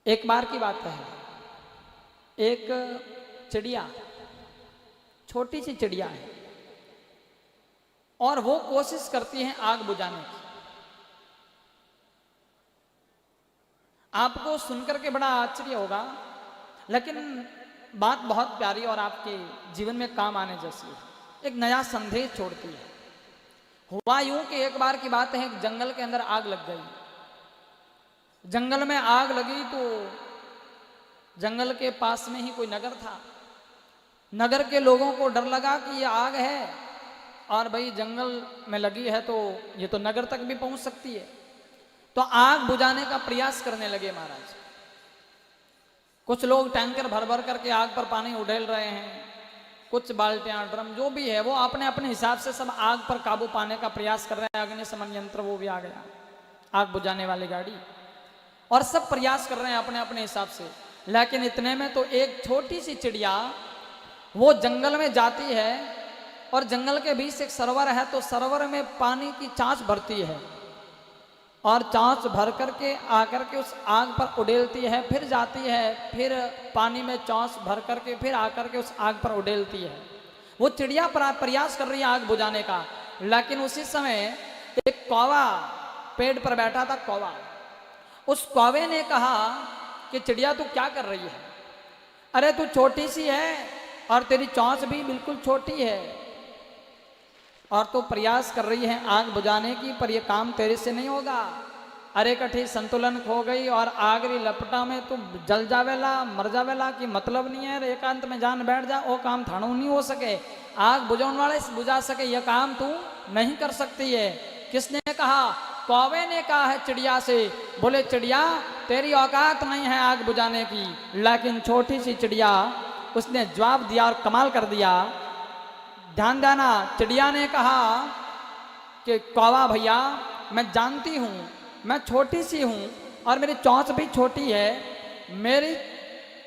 एक बार की बात है, एक चिड़िया, छोटी सी चिड़िया है और वो कोशिश करती है आग बुझाने की। आपको सुनकर के बड़ा आश्चर्य होगा, लेकिन बात बहुत प्यारी और आपके जीवन में काम आने जैसी है। एक नया संदेश छोड़ती है। हुआ यूं कि एक बार की बात है, एक जंगल के अंदर आग लग गई। जंगल में आग लगी तो जंगल के पास में ही कोई नगर था। नगर के लोगों को डर लगा कि ये आग है और भाई जंगल में लगी है तो ये तो नगर तक भी पहुंच सकती है। तो आग बुझाने का प्रयास करने लगे महाराज। कुछ लोग टैंकर भर भर करके आग पर पानी उड़ेल रहे हैं, कुछ बाल्टियां, ड्रम, जो भी है वो अपने अपने हिसाब से सब आग पर काबू पाने का प्रयास कर रहे हैं। अग्निशमन यंत्र वो भी आ गया, आग बुझाने वाली गाड़ी, और सब प्रयास कर रहे हैं अपने अपने हिसाब से। लेकिन इतने में तो एक छोटी सी चिड़िया वो जंगल में जाती है और जंगल के बीच एक सरोवर है, तो सरोवर में पानी की चांच भरती है और चांच भर करके आकर के उस आग पर उड़ेलती है, फिर जाती है, फिर पानी में चांच भर करके फिर आकर के उस आग पर उड़ेलती है। वो चिड़िया प्रयास कर रही है आग बुझाने का। लेकिन उसी समय एक कौवा पेड़ पर बैठा था। कौवा, उस कौवे ने कहा कि चिड़िया तू क्या कर रही है? अरे तू छोटी सी है और तेरी चोंच भी बिल्कुल छोटी है और तो प्रयास कर रही है आग बुझाने की, पर ये काम तेरे से नहीं होगा। अरे कठी संतुलन खो गई और आग री लपटा में तू जल जावेला, मर जावेला कि मतलब नहीं है। एकांत में जान बैठ जा, वो काम थानू नहीं हो सके। आग बुझाने वाले बुझा सके, यह काम तू नहीं कर सकती है। किसने कहा? कौवे ने कहा है चिड़िया से। बोले चिड़िया तेरी औकात नहीं है आग बुझाने की। लेकिन छोटी सी चिड़िया, उसने जवाब दिया और कमाल कर दिया। ध्यान देना, चिड़िया ने कहा कि कौवा भैया मैं जानती हूँ मैं छोटी सी हूँ और मेरी चोंच भी छोटी है। मेरी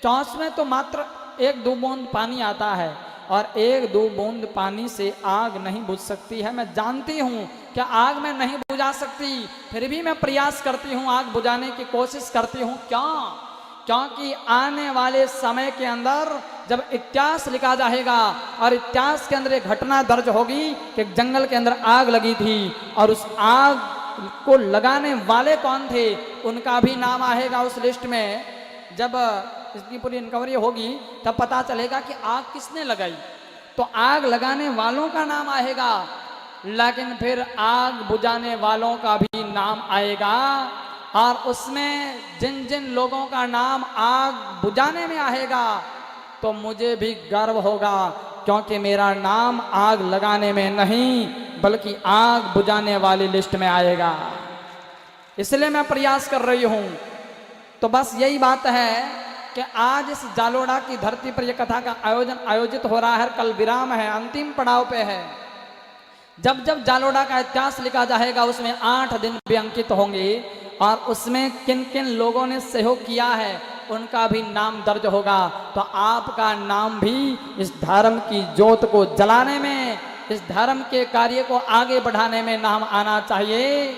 चोंच में तो मात्र 1-2 बूंद पानी आता है और 1-2 बूंद पानी से आग नहीं बुझ सकती है। मैं जानती हूँ कि आग में नहीं बुझा सकती, फिर भी मैं प्रयास करती हूँ, आग बुझाने की कोशिश करती हूँ। क्यों? क्योंकि आने वाले समय के अंदर जब इतिहास लिखा जाएगा और इतिहास के अंदर एक घटना दर्ज होगी कि जंगल के अंदर आग लगी थी और उस आग को लगाने वाले कौन थे उनका भी नाम आएगा उस लिस्ट में। जब इसकी पूरी इनकवरी होगी तब पता चलेगा कि आग किसने लगाई, तो आग लगाने वालों का नाम आएगा, लेकिन फिर आग बुझाने वालों का भी नाम आएगा। और उसमें जिन जिन लोगों का नाम आग बुझाने में आएगा तो मुझे भी गर्व होगा, क्योंकि मेरा नाम आग लगाने में नहीं बल्कि आग बुझाने वाली लिस्ट में आएगा। इसलिए मैं प्रयास कर रही हूं। तो बस यही बात है कि आज इस जालोड़ा की धरती पर यह कथा का आयोजित हो रहा है। कल विराम है, अंतिम पड़ाव पे है। जब जब जालोड़ा का इतिहास लिखा जाएगा उसमें 8 दिन भी अंकित होंगे और उसमें किन किन लोगों ने सहयोग किया है उनका भी नाम दर्ज होगा। तो आपका नाम भी इस धर्म की ज्योत को जलाने में, इस धर्म के कार्य को आगे बढ़ाने में नाम आना चाहिए।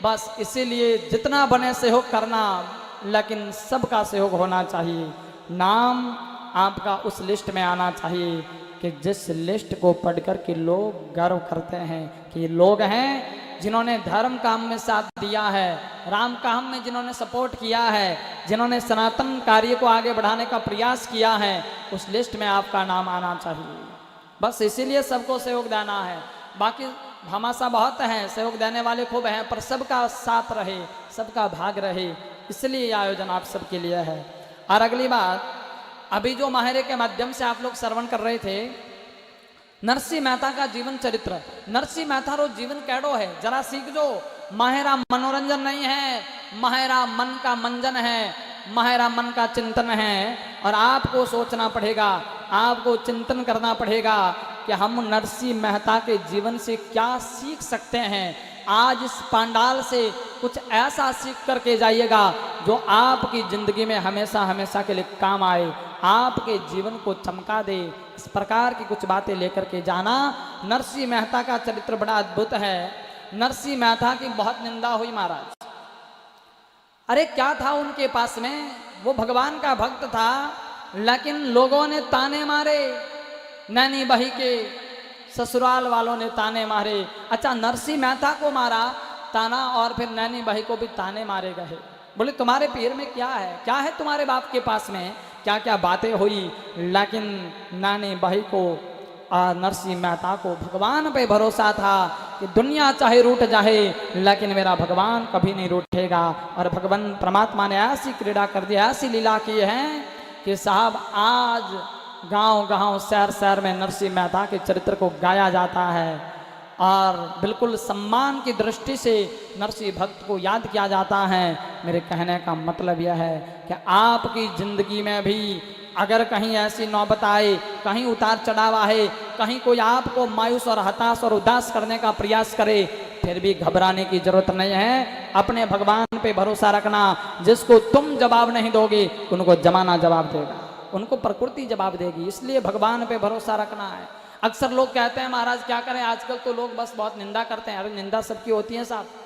बस इसीलिए जितना बने सहयोग करना, लेकिन सबका सहयोग होना चाहिए। नाम आपका उस लिस्ट में आना चाहिए कि जिस लिस्ट को पढ़कर के लोग गर्व करते हैं कि लोग हैं जिन्होंने धर्म काम में साथ दिया है, राम काम में जिन्होंने सपोर्ट किया है, जिन्होंने सनातन कार्य को आगे बढ़ाने का प्रयास किया है, उस लिस्ट में आपका नाम आना चाहिए। बस इसीलिए सबको सहयोग देना है। बाकी भामाशा बहुत हैं, सहयोग देने वाले खूब हैं, पर सबका साथ रहे, सबका भाग रहे, इसलिए ये आयोजन आप सबके लिए है। और अगली बात, अभी जो माहिरे के माध्यम से आप लोग श्रवण कर रहे थे नरसिंह मेहता का जीवन चरित्र। नरसिंह मेहता रो जीवन कैडो है जरा सीख जो। माहिरा मनोरंजन नहीं है, माहिरा मन का मंजन है, माहिरा मन का चिंतन है। और आपको सोचना पड़ेगा, आपको चिंतन करना पड़ेगा कि हम नरसिंह मेहता के जीवन से क्या सीख सकते हैं। आज इस पंडाल से कुछ ऐसा सीख करके जाइएगा जो आपकी जिंदगी में हमेशा हमेशा के लिए काम आए, आपके जीवन को चमका दे। इस प्रकार की कुछ बातें लेकर के जाना। नरसिंह मेहता का चरित्र बड़ा अद्भुत है। नरसिंह मेहता की बहुत निंदा हुई महाराज। अरे क्या था उनके पास में, वो भगवान का भक्त था, लेकिन लोगों ने ताने मारे, नैनी बही के ससुराल वालों ने ताने मारे। अच्छा, नरसिंह मेहता को मारा ताना, और फिर नैनी बही को भी ताने मारे गए। बोले तुम्हारे पीर में क्या है, क्या है तुम्हारे बाप के पास में, क्या क्या बातें हुई। लेकिन नैनी बही को और नरसिंह मेहता को भगवान पे भरोसा था कि दुनिया चाहे रूठ जाए लेकिन मेरा भगवान कभी नहीं रूठेगा। और भगवान परमात्मा ने ऐसी क्रीड़ा कर दी, ऐसी लीला की है कि साहब आज गांव गांव शहर शहर में नरसिंह मेहता के चरित्र को गाया जाता है, और बिल्कुल सम्मान की दृष्टि से नरसिंह भक्त को याद किया जाता है। मेरे कहने का मतलब यह है कि आपकी जिंदगी में भी अगर कहीं ऐसी नौबत आए, कहीं उतार चढ़ाव आए, कहीं कोई आपको मायूस और हताश और उदास करने का प्रयास करे, फिर भी घबराने की जरूरत नहीं है। अपने भगवान पे भरोसा रखना। जिसको तुम जवाब नहीं दोगे उनको जमाना जवाब देगा, उनको प्रकृति जवाब देगी। इसलिए भगवान पे भरोसा रखना है। अक्सर लोग कहते हैं महाराज क्या करें, आजकल तो लोग बस बहुत निंदा करते हैं। अरे निंदा सबकी होती है साहब।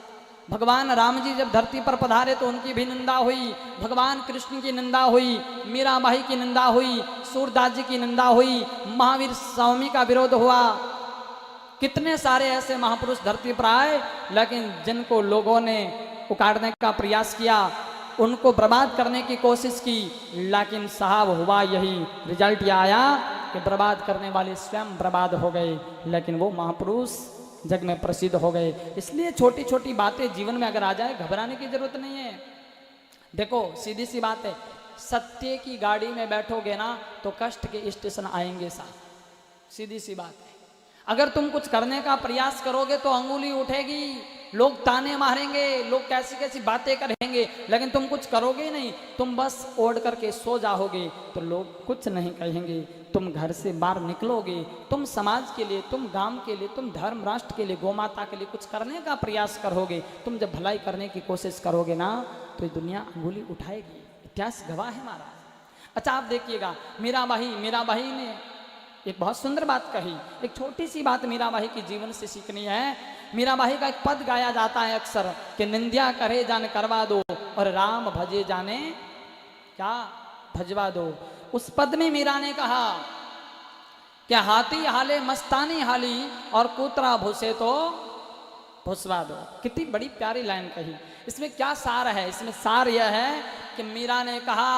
भगवान राम जी जब धरती पर पधारे तो उनकी भी निंदा हुई, भगवान कृष्ण की निंदा हुई, मीराबाई की निंदा हुई, सूरदास जी की निंदा हुई, महावीर स्वामी का विरोध हुआ। कितने सारे ऐसे महापुरुष धरती पर आए, लेकिन जिनको लोगों ने उखाड़ने का प्रयास किया, उनको बर्बाद करने की कोशिश की, लेकिन साहब हुआ यही, रिजल्ट यह आया कि बर्बाद करने वाले स्वयं बर्बाद हो गए, लेकिन वो महापुरुष जग में प्रसिद्ध हो गए। इसलिए छोटी छोटी बातें जीवन में अगर आ जाए घबराने की जरूरत नहीं है। देखो सीधी सी बात है, सत्य की गाड़ी में बैठोगे ना तो कष्ट के स्टेशन आएंगे साहब। सीधी सी बात है। अगर तुम कुछ करने का प्रयास करोगे तो अंगुली उठेगी, लोग ताने मारेंगे, लोग कैसी कैसी बातें करेंगे, लेकिन तुम कुछ करोगे नहीं, तुम बस ओढ़ करके सो जाओगे तो लोग कुछ नहीं कहेंगे। तुम घर से बाहर निकलोगे, तुम समाज के लिए, तुम गांव के लिए, तुम धर्म राष्ट्र के लिए, गौमाता के लिए कुछ करने का प्रयास करोगे, तुम जब भलाई करने की कोशिश करोगे ना तो ये दुनिया अंगुली उठाएगी। इतिहास गवाह है महाराज। अच्छा आप देखिएगा, मीराबाई ने एक बहुत सुंदर बात कही। एक छोटी सी बात मीराबाई की जीवन से सीखनी है। मीराबाई का एक पद गाया जाता है अक्सर कि निंद्या करे जाने करवा दो और राम भजे जाने क्या भजवा दो। उस पद में मीरा ने कहा कि हाथी हाले मस्तानी हाली और कूतरा भूसे तो भुसवा दो। कितनी बड़ी प्यारी लाइन कही। इसमें क्या सार है? इसमें सार यह है कि मीरा ने कहा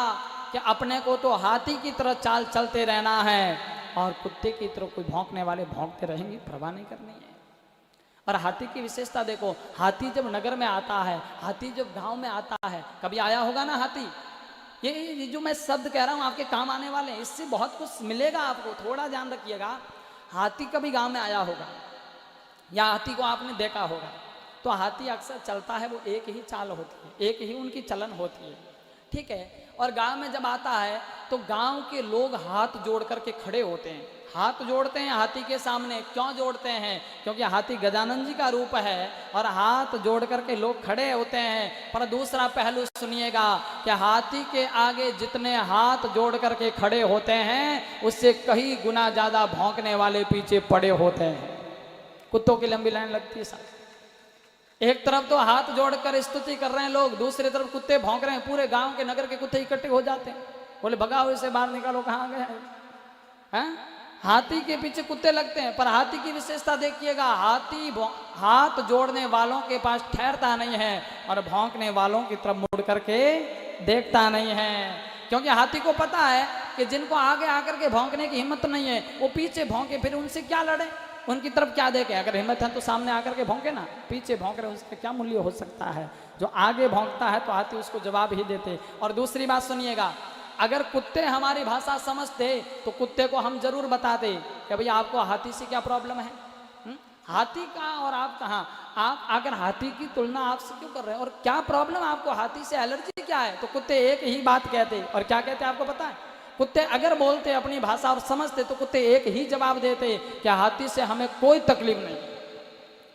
कि अपने को तो हाथी की तरह चाल चलते रहना है और कुत्ते की तरह कोई भौंकने वाले भौंकते रहेंगे, परवाह नहीं करनी है। और हाथी की विशेषता देखो, हाथी जब नगर में आता है, हाथी जब गांव में आता है, कभी आया होगा ना हाथी, ये जो मैं शब्द कह रहा हूं आपके काम आने वाले हैं, इससे बहुत कुछ मिलेगा आपको, थोड़ा ध्यान रखिएगा। हाथी कभी गांव में आया होगा या हाथी को आपने देखा होगा, तो हाथी अक्सर चलता है वो एक ही चाल होती है, एक ही उनकी चलन होती है, ठीक है। और गांव में जब आता है तो गांव के लोग हाथ जोड़ करके खड़े होते हैं, हाथ जोड़ते हैं हाथी के सामने। क्यों जोड़ते हैं? क्योंकि हाथी गजानन जी का रूप है और हाथ जोड़ करके लोग खड़े होते हैं। पर दूसरा पहलू सुनिएगा कि हाथी के आगे जितने हाथ जोड़ करके खड़े होते हैं उससे कई गुना ज्यादा भौंकने वाले पीछे पड़े होते हैं। कुत्तों की लंबी लाइन लगती है साहब। एक तरफ तो हाथ जोड़कर स्तुति कर रहे हैं लोग, दूसरी तरफ कुत्ते भौंक रहे हैं, पूरे गांव के नगर के कुत्ते इकट्ठे हो जाते हैं, बोले भगाओ इसे, बाहर निकालो, कहाँ गए हैं? हाथी के पीछे कुत्ते लगते हैं। पर हाथी की विशेषता देखिएगा, हाथी हाथ जोड़ने वालों के पास ठहरता नहीं है और भौंकने वालों की तरफ मुड़ करके देखता नहीं है। क्योंकि हाथी को पता है कि जिनको आगे आकर के भौंकने की हिम्मत नहीं है वो पीछे भौंके, फिर उनसे क्या लड़े, उनकी तरफ क्या देखे। अगर हिम्मत है तो सामने आकर के भौंके ना, पीछे भौंक रहे उसका क्या मूल्य हो सकता है। जो आगे भौंकता है तो हाथी उसको जवाब ही देते। और दूसरी बात सुनिएगा, अगर कुत्ते हमारी भाषा समझते तो कुत्ते को हम जरूर बताते कि भैया आपको हाथी से क्या प्रॉब्लम है। हाथी का और आप कहाँ, आप अगर हाथी की तुलना आपसे क्यों कर रहे हैं और क्या प्रॉब्लम आपको, हाथी से एलर्जी क्या है? तो कुत्ते एक ही बात कहते। और क्या कहते आपको पता है? कुत्ते अगर बोलते अपनी भाषा और समझते तो कुत्ते एक ही जवाब देते कि हाथी से हमें कोई तकलीफ नहीं।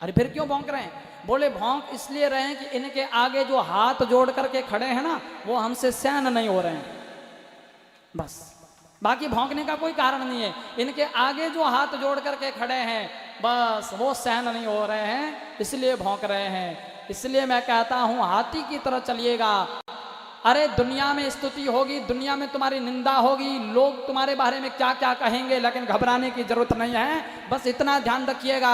अरे फिर क्यों भौंक रहे हैं? बोले भौंक इसलिए रहे हैं कि इनके आगे जो हाथ जोड़ करके खड़े हैं ना वो हमसे सहन नहीं हो रहे हैं, बस। बाकी भौंकने का कोई कारण नहीं है। इनके आगे जो हाथ जोड़ करके खड़े हैं बस वो सहन नहीं हो रहे हैं, इसलिए भौंक रहे हैं। इसलिए मैं कहता हूं हाथी की तरह चलिएगा, अरे दुनिया में स्तुति होगी, दुनिया में तुम्हारी निंदा होगी, लोग तुम्हारे बारे में क्या क्या कहेंगे, लेकिन घबराने की जरूरत नहीं है। बस इतना ध्यान रखिएगा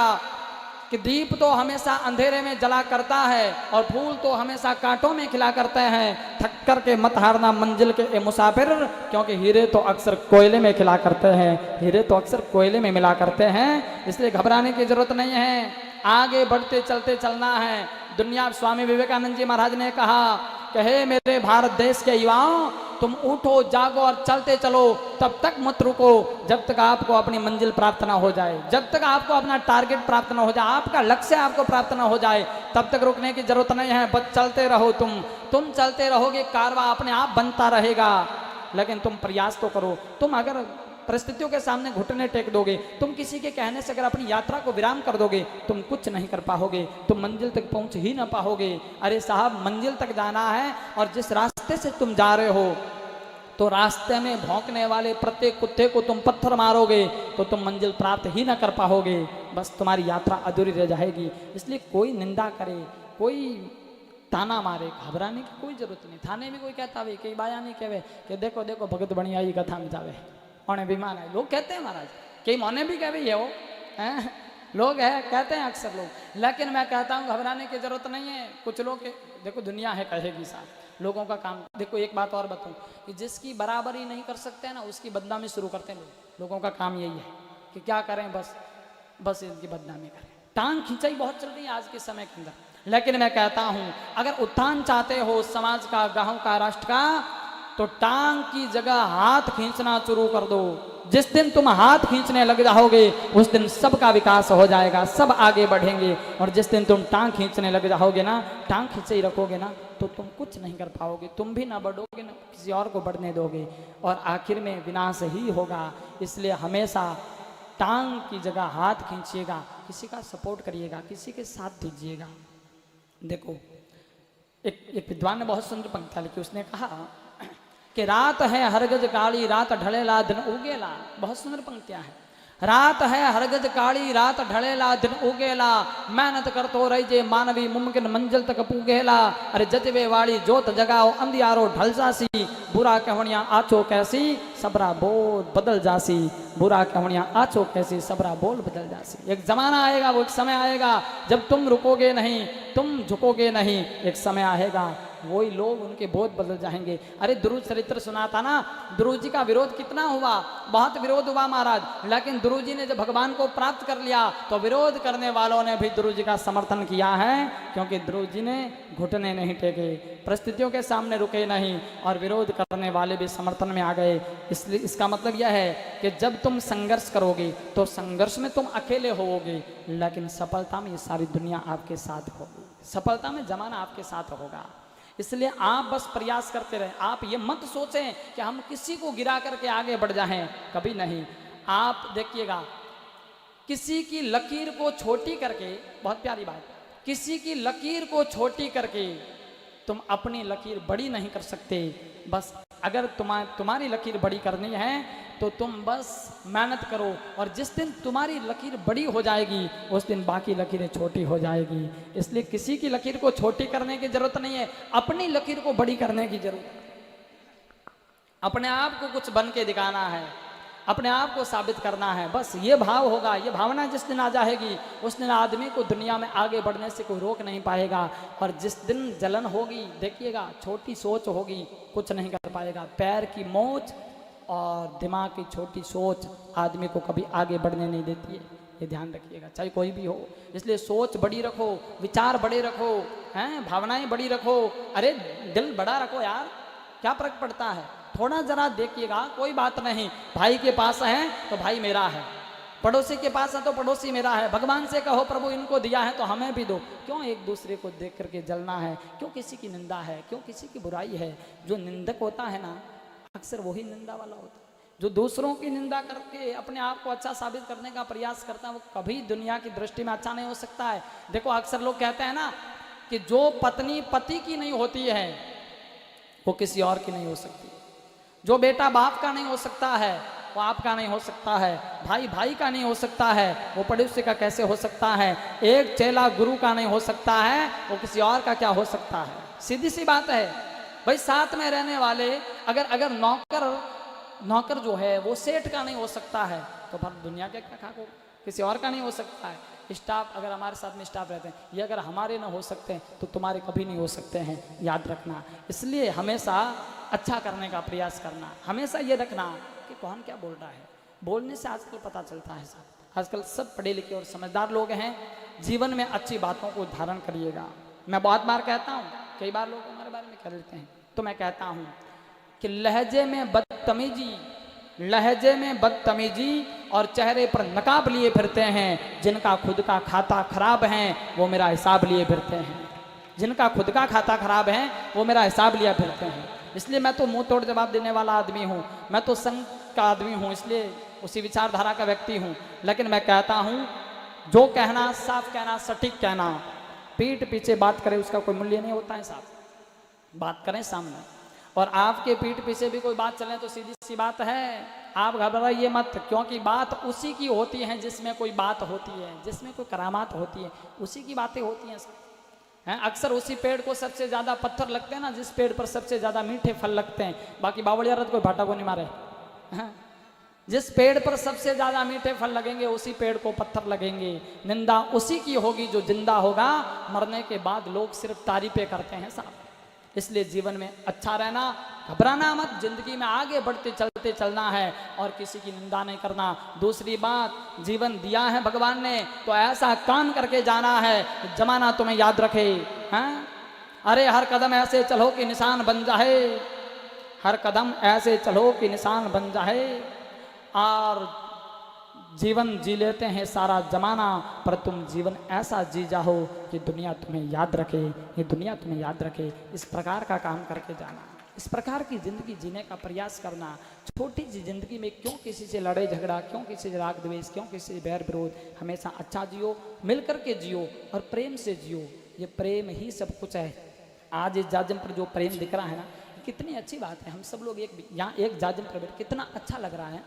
कि दीप तो हमेशा अंधेरे में जला करता है और फूल तो हमेशा कांटों में खिला करते हैं। थक कर के मत हारना मंजिल के ए मुसाफिर, क्योंकि हीरे तो अक्सर कोयले में खिला करते हैं, हीरे तो अक्सर कोयले में मिला करते हैं। इसलिए घबराने की जरूरत नहीं है, आगे बढ़ते चलते चलना है। दुनिया, स्वामी विवेकानंद जी महाराज ने कहा कि हे मेरे भारत देश के युवाओं, तुम उठो जागो और चलते चलो, तब तक मत रुको जब तक आपको अपनी मंजिल प्राप्त ना हो जाए, जब तक आपको अपना टारगेट प्राप्त ना हो जाए, आपका लक्ष्य आपको प्राप्त ना हो जाए, तब तक रुकने की जरूरत नहीं है। बस चलते रहो, तुम चलते रहोगे, कारवा अपने आप बनता रहेगा। लेकिन तुम प्रयास तो करो। तुम अगर परिस्थितियों के सामने घुटने टेक दोगे, तुम किसी के कहने से अगर अपनी यात्रा को विराम कर दोगे, तुम कुछ नहीं कर पाओगे, तुम मंजिल तक पहुंच ही ना पाओगे। अरे साहब, मंजिल तक जाना है और जिस रास्ते से तुम जा रहे हो, तो रास्ते में भौंकने वाले प्रत्येक कुत्ते को तुम पत्थर मारोगे तो तुम मंजिल प्राप्त ही ना कर पाओगे। बस तुम्हारी यात्रा अधूरी रह जाएगी। इसलिए कोई निंदा करे, कोई ताना मारे, घबराने की कोई जरूरत नहीं। थाने में कोई कहता है कई बाया नहीं कहे कि देखो देखो भगत बढ़िया ही कथा में जावे और बीमार है, लोग कहते हैं महाराज, कई मोने भी कहे ये हो हैं, लोग है कहते हैं अक्सर लोग। लेकिन मैं कहता हूँ घबराने की जरूरत नहीं है। कुछ लोग देखो दुनिया है कहेगी साहब, लोगों का काम। देखो एक बात और बताऊँ कि जिसकी बराबरी नहीं कर सकते हैं ना, उसकी बदनामी शुरू करते हैं लोग। लोगों का काम यही है कि क्या करें, बस इनकी बदनामी करें। टांग खिंचाई बहुत चल रही है आज के समय के अंदर। लेकिन मैं कहता हूँ अगर उत्थान चाहते हो समाज का, गाँव का, राष्ट्र का, तो टांग की जगह हाथ खींचना शुरू कर दो। जिस दिन तुम हाथ खींचने लग जाओगे उस दिन सबका विकास हो जाएगा, सब आगे बढ़ेंगे। और जिस दिन तुम टांग खींचने लग जाओगे ना, टांग खींचे ही रखोगे ना, तो तुम कुछ नहीं कर पाओगे, तुम भी ना बढ़ोगे ना किसी और को बढ़ने दोगे, और आखिर में विनाश ही होगा। इसलिए हमेशा टांग की जगह हाथ खींचिएगा, किसी का सपोर्ट करिएगा, किसी के साथ दीजिएगा। देखो एक विद्वान ने बहुत सुंदर पंक्ति लिखी। उसने कहा कि रात है हरगज काली, रात ढलेला दिन उगेला। बहुत सुंदर पंक्तियां हैं। रात है हरगज काली, रात ढलेला दिन उगेला, मेहनत कर तो रही जे मानवी, मुमकिन मंजिल तक पूगेला। अरे जजबे वाली जोत जगाओ, अंधियारो ढल जासी, बुरा कहवणिया आछो कैसी, सबरा बोल बदल जासी। बुरा कहवणिया आछो कैसी, सबरा बोल बदल जासी। एक जमाना आएगा, वो एक समय आएगा जब तुम रुकोगे नहीं, तुम झुकोगे नहीं। एक समय आएगा वही लोग, उनके बोध बदल जाएंगे। अरे ध्रुव चरित्र सुना था ना, ध्रुव जी का विरोध कितना हुआ, बहुत विरोध हुआ महाराज। लेकिन ध्रुव जी ने जब भगवान को प्राप्त कर लिया तो विरोध करने वालों ने भी ध्रुव जी का समर्थन किया है, क्योंकि ध्रुव जी ने घुटने नहीं टेके, परिस्थितियों के सामने रुके नहीं, और विरोध करने वाले भी समर्थन में आ गए। इसलिए इसका मतलब यह है कि जब तुम संघर्ष करोगे तो संघर्ष में तुम अकेले होवोगे, लेकिन सफलता में ये सारी दुनिया आपके साथ होगी, सफलता में जमाना आपके साथ होगा। इसलिए आप बस प्रयास करते रहें। आप ये मत सोचें कि हम किसी को गिरा करके आगे बढ़ जाएं, कभी नहीं। आप देखिएगा, किसी की लकीर को छोटी करके, बहुत प्यारी बात, किसी की लकीर को छोटी करके तुम अपनी लकीर बड़ी नहीं कर सकते। बस अगर तुम्हारी लकीर बड़ी करनी है तो तुम बस मेहनत करो, और जिस दिन तुम्हारी लकीर बड़ी हो जाएगी उस दिन बाकी लकीरें छोटी हो जाएगी। इसलिए किसी की लकीर को छोटी करने की जरूरत नहीं है, अपनी लकीर को बड़ी करने की जरूरत है। अपने आप को कुछ बन के दिखाना है, अपने आप को साबित करना है। बस ये भाव होगा, ये भावना जिस दिन आ जाएगी उस दिन आदमी को दुनिया में आगे बढ़ने से कोई रोक नहीं पाएगा। और जिस दिन जलन होगी, देखिएगा, छोटी सोच होगी, कुछ नहीं कर पाएगा। पैर की मोच और दिमाग की छोटी सोच आदमी को कभी आगे बढ़ने नहीं देती है, ये ध्यान रखिएगा, चाहे कोई भी हो। इसलिए सोच बड़ी रखो, विचार बड़े रखो, हैं, भावनाएं बड़ी रखो। अरे दिल बड़ा रखो यार, क्या फर्क पड़ता है। थोड़ा जरा देखिएगा, कोई बात नहीं, भाई के पास है तो भाई मेरा है, पड़ोसी के पास है तो पड़ोसी मेरा है। भगवान से कहो प्रभु इनको दिया है तो हमें भी दो। क्यों एक दूसरे को देख करके जलना है, क्यों किसी की निंदा है, क्यों किसी की बुराई है। जो निंदक होता है ना, अक्सर वही निंदा वाला होता है। जो दूसरों की निंदा करके अपने आप को अच्छा साबित करने का प्रयास करता है, वो कभी दुनिया की दृष्टि में अच्छा नहीं हो सकता है। देखो अक्सर लोग कहते हैं ना कि जो पत्नी पति की नहीं होती है वो किसी और की नहीं हो सकती, जो बेटा बाप का नहीं हो सकता है वो आपका नहीं हो सकता है, भाई भाई का नहीं हो सकता है वो पड़ोसी का कैसे हो सकता है, एक चेला गुरु का नहीं हो सकता है वो किसी और का क्या हो सकता है। सीधी सी बात है। भाई साथ में रहने वाले अगर अगर नौकर जो है वो सेठ का नहीं हो सकता है तो फिर दुनिया के क्या खाको, किसी और का नहीं हो सकता है। स्टाफ अगर हमारे साथ में स्टाफ रहते हैं, ये अगर हमारे ना हो सकते हैं तो तुम्हारे कभी नहीं हो सकते हैं, याद रखना। इसलिए हमेशा अच्छा करने का प्रयास करना, हमेशा ये रखना कि कौन क्या बोल रहा है। बोलने से आजकल पता चलता है साहब, आजकल सब पढ़े लिखे और समझदार लोग हैं। जीवन में अच्छी बातों को धारण करिएगा। मैं बहुत बार कहता हूँ, कई बार लोग हमारे बारे में कह लेते हैं, तो मैं कहता हूँ कि लहजे में बदतमीजी और चेहरे पर नकाब लिए फिरते हैं जिनका खुद का खाता खराब है वो मेरा हिसाब लिए फिरते हैं। जिनका खुद का खाता खराब है वो मेरा हिसाब लिया फिरते हैं। इसलिए मैं तो मुंह तोड़ जवाब देने वाला आदमी हूँ, मैं तो संघ का आदमी हूँ, इसलिए उसी विचारधारा का व्यक्ति हूँ। लेकिन मैं कहता हूँ जो कहना साफ कहना, सटीक कहना, पीठ पीछे बात करे उसका कोई मूल्य नहीं होता है साहब। बात करें सामने, और आपके पीठ पीछे भी कोई बात चले तो सीधी सी बात है, आप घबराइए मत, क्योंकि बात उसी की होती है जिसमें कोई बात होती है, जिसमें कोई करामात होती है, उसी की बातें होती हैं। अक्सर उसी पेड़ को सबसे ज्यादा पत्थर लगते हैं ना जिस पेड़ पर सबसे ज्यादा मीठे फल लगते हैं। बाकी बावड़िया रथ कोई भाटा को नहीं मारे। जिस पेड़ पर सबसे ज्यादा मीठे फल लगेंगे उसी पेड़ को पत्थर लगेंगे। निंदा उसी की होगी जो जिंदा होगा, मरने के बाद लोग सिर्फ तारीफें करते हैं साहब। इसलिए जीवन में अच्छा रहना, घबराना मत, जिंदगी में आगे बढ़ते चलते चलना है और किसी की निंदा नहीं करना। दूसरी बात, जीवन दिया है भगवान ने तो ऐसा काम करके जाना है जमाना तुम्हें याद रखे। हैं? अरे हर कदम ऐसे चलो कि निशान बन जाए, हर कदम ऐसे चलो कि निशान बन जाए। और जीवन जी लेते हैं सारा जमाना, पर तुम जीवन ऐसा जी जाओ कि दुनिया तुम्हें याद रखे, ये दुनिया तुम्हें याद रखे। इस प्रकार का काम करके जाना, इस प्रकार की जिंदगी जीने का प्रयास करना। छोटी सी जिंदगी में क्यों किसी से लड़ाई झगड़ा, क्यों किसी से राग द्वेष, क्यों किसी से बैर विरोध। हमेशा अच्छा जियो, मिल करके जियो और प्रेम से जियो। ये प्रेम ही सब कुछ है। आज इस जाजम पर जो प्रेम दिख रहा है ना, कितनी अच्छी बात है। हम सब लोग यहाँ एक जाजम पर बैठ, कितना अच्छा लग रहा है।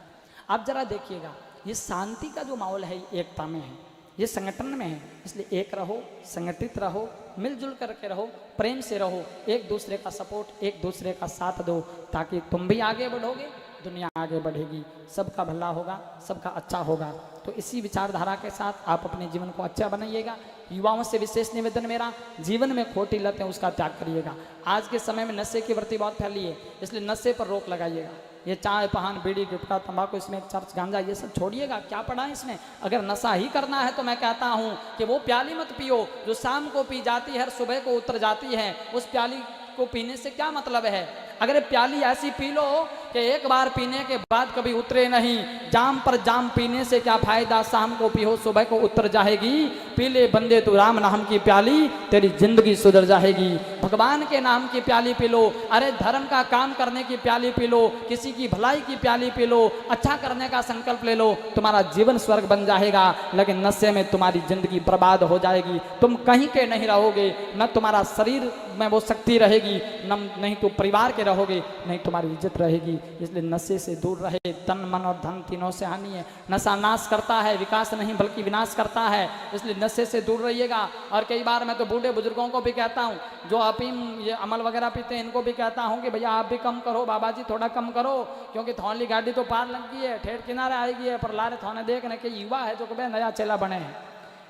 आप जरा देखिएगा, ये शांति का जो माहौल है एकता में है, ये संगठन में है। इसलिए एक रहो, संगठित रहो, मिलजुल करके रहो, प्रेम से रहो, एक दूसरे का सपोर्ट, एक दूसरे का साथ दो, ताकि तुम भी आगे बढ़ोगे, दुनिया आगे बढ़ेगी, सबका भला होगा, सबका अच्छा होगा। तो इसी विचारधारा के साथ आप अपने जीवन को अच्छा बनाइएगा। युवाओं से विशेष निवेदन मेरा, जीवन में खोटी लतें उसका त्याग करिएगा। आज के समय में नशे की वृत्ति बहुत फैली है, इसलिए नशे पर रोक लगाइएगा। ये चाय पान बीड़ी गुटखा तंबाकू इसमें चर्च गांजा ये सब छोड़िएगा। क्या पड़ा है इसमें? अगर नशा ही करना है तो मैं कहता हूँ कि वो प्याली मत पियो जो शाम को पी जाती है और सुबह को उतर जाती है। उस प्याली को पीने से क्या मतलब है? अगर प्याली ऐसी पी लो कि एक बार पीने के बाद कभी उतरे नहीं। जाम पर जाम पीने से क्या फायदा, शाम को पियो सुबह को उतर जाएगी। पी ले बंदे तू राम नाम की प्याली, तेरी जिंदगी सुधर जाएगी। भगवान के नाम की प्याली पी लो, अरे धर्म का काम करने की प्याली पी लो, किसी की भलाई की प्याली पी लो, अच्छा करने का संकल्प ले लो, तुम्हारा जीवन स्वर्ग बन जाएगा। लेकिन नशे में तुम्हारी जिंदगी बर्बाद हो जाएगी, तुम कहीं के नहीं रहोगे, न तुम्हारा शरीर में वो शक्ति रहेगी, नहीं तो परिवार के रहोगे, नहीं तुम्हारी इज्जत रहेगी। इसलिए नशे से दूर रहे। तन मन और धन तीनों से हानि है। नशा नाश करता है, विकास नहीं बल्कि विनाश करता है। इसलिए नशे से दूर रहिएगा। और कई बार मैं तो बूढ़े बुजुर्गों को भी कहता हूँ, जो अफीम ये अमल वगैरह पीते हैं, इनको भी कहता हूँ कि भैया आप भी कम करो, बाबा जी थोड़ा कम करो, क्योंकि थौली गाड़ी तो पार लग गई है, ठेठ किनारे आएगी है, पर लारे थोने देखने के युवा है जो कभी नया चेला बने हैं,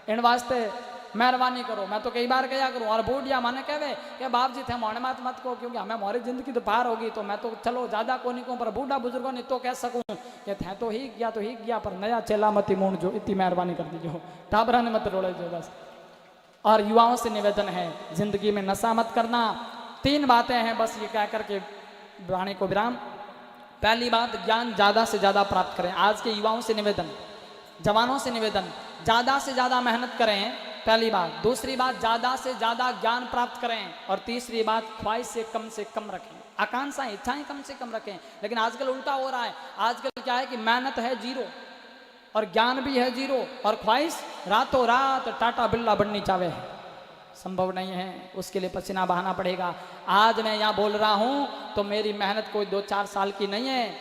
इन वास्ते मेहरबानी करो। मैं तो कई बार कहा करूँ, और बूढ़िया माने कहवे कि बाप जी थे मोने मत को, क्योंकि हमें हमारी जिंदगी तो पार होगी, तो मैं तो चलो ज्यादा को नहीं कहूँ, पर बूढ़ा बुजुर्गों ने तो कह सकूँ कि थे तो ही गया, पर नया चेला मत मूण जो, इतनी मेहरबानी कर दीजिए, टाबरा ने मत रोड़े जो बस। और युवाओं से निवेदन है, जिंदगी में नशा मत करना। 3 बातें हैं बस ये कह करके वाणी को विराम। पहली बात, ज्ञान ज्यादा से ज्यादा प्राप्त करें। आज के युवाओं से निवेदन, जवानों से निवेदन, ज्यादा से ज्यादा मेहनत करें, पहली बात। दूसरी बात, ज्यादा से ज्यादा ज्ञान प्राप्त करें। और तीसरी बात, ख्वाहिश से कम रखें, आकांक्षाएं इच्छाएं कम से कम रखें। लेकिन आजकल उल्टा हो रहा है। आजकल क्या है कि मेहनत है 0 और ज्ञान भी है 0 और ख्वाहिश रातों रात टाटा बिल्ला बननी चाहे है, संभव नहीं है। उसके लिए पसीना बहाना पड़ेगा। आज मैं यहाँ बोल रहा हूँ तो मेरी मेहनत कोई 2-4 साल की नहीं है,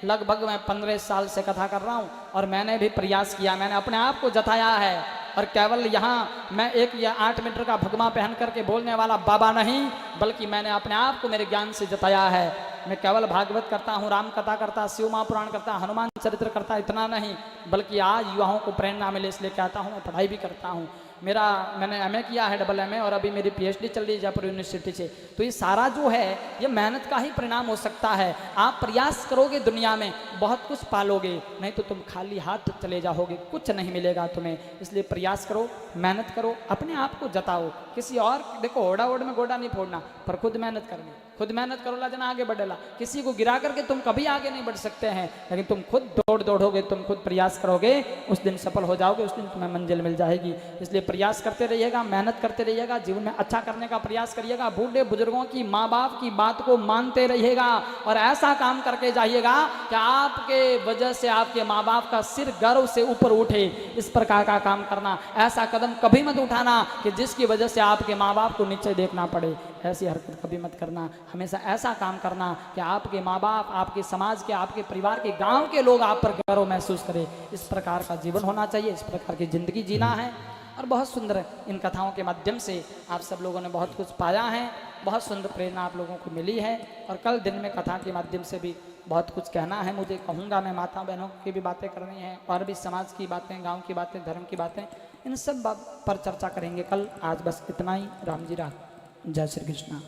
लगभग मैं 15 साल से कथा कर रहा हूँ। और मैंने भी प्रयास किया, मैंने अपने आप को जताया है और केवल यहाँ मैं 1 या 8 मीटर का भगवा पहन करके बोलने वाला बाबा नहीं, बल्कि मैंने अपने आप को मेरे ज्ञान से जताया है। मैं केवल भागवत करता हूँ, राम कथा करता, शिव महापुराण करता, हनुमान चरित्र करता, इतना नहीं, बल्कि आज युवाओं को प्रेरणा मिले इसलिए कहता हूँ। मैं पढ़ाई भी करता हूँ, मैंने एमए किया है, डबल एमए, और अभी मेरी पीएचडी चल रही है जयपुर यूनिवर्सिटी से। तो ये सारा जो है ये मेहनत का ही परिणाम हो सकता है। आप प्रयास करोगे दुनिया में बहुत कुछ पालोगे, नहीं तो तुम खाली हाथ चले जाओगे, कुछ नहीं मिलेगा तुम्हें। इसलिए प्रयास करो, मेहनत करो, अपने आप को जताओ। किसी और देखो ओढ़ा ओढ़ में गोड़ा नहीं फोड़ना, पर खुद मेहनत करनी, खुद मेहनत करोला जना आगे बढ़ेला। किसी को गिरा करके तुम कभी आगे नहीं बढ़ सकते हैं, लेकिन तुम खुद दौड़ोगे, तुम खुद प्रयास करोगे, उस दिन सफल हो जाओगे, उस दिन तुम्हें मंजिल मिल जाएगी। इसलिए प्रयास करते रहिएगा, मेहनत करते रहिएगा, जीवन में अच्छा करने का प्रयास करिएगा, बूढ़े बुजुर्गों की, माँ बाप की बात को मानते रहिएगा और ऐसा काम करके जाइएगा कि आपके वजह से आपके माँ बाप का सिर गर्व से ऊपर उठे। इस प्रकार का काम करना, ऐसा कदम कभी मत उठाना कि जिसकी वजह से आपके माँ बाप को नीचे देखना पड़े। ऐसी हरकत कभी मत करना। हमेशा ऐसा काम करना कि आपके माँ बाप, आपके समाज के, आपके परिवार के, गांव के लोग आप पर गर्व महसूस करें। इस प्रकार का जीवन होना चाहिए, इस प्रकार की जिंदगी जीना है। और बहुत सुंदर इन कथाओं के माध्यम से आप सब लोगों ने बहुत कुछ पाया है, बहुत सुंदर प्रेरणा आप लोगों को मिली है। और कल दिन में कथा के माध्यम से भी बहुत कुछ कहना है मुझे, कहूँगा मैं, माता बहनों की भी बातें करनी है और भी समाज की बातें, गाँव की बातें, धर्म की बातें, इन सब पर चर्चा करेंगे कल। आज बस इतना ही। राम जी राम, जय श्री कृष्ण।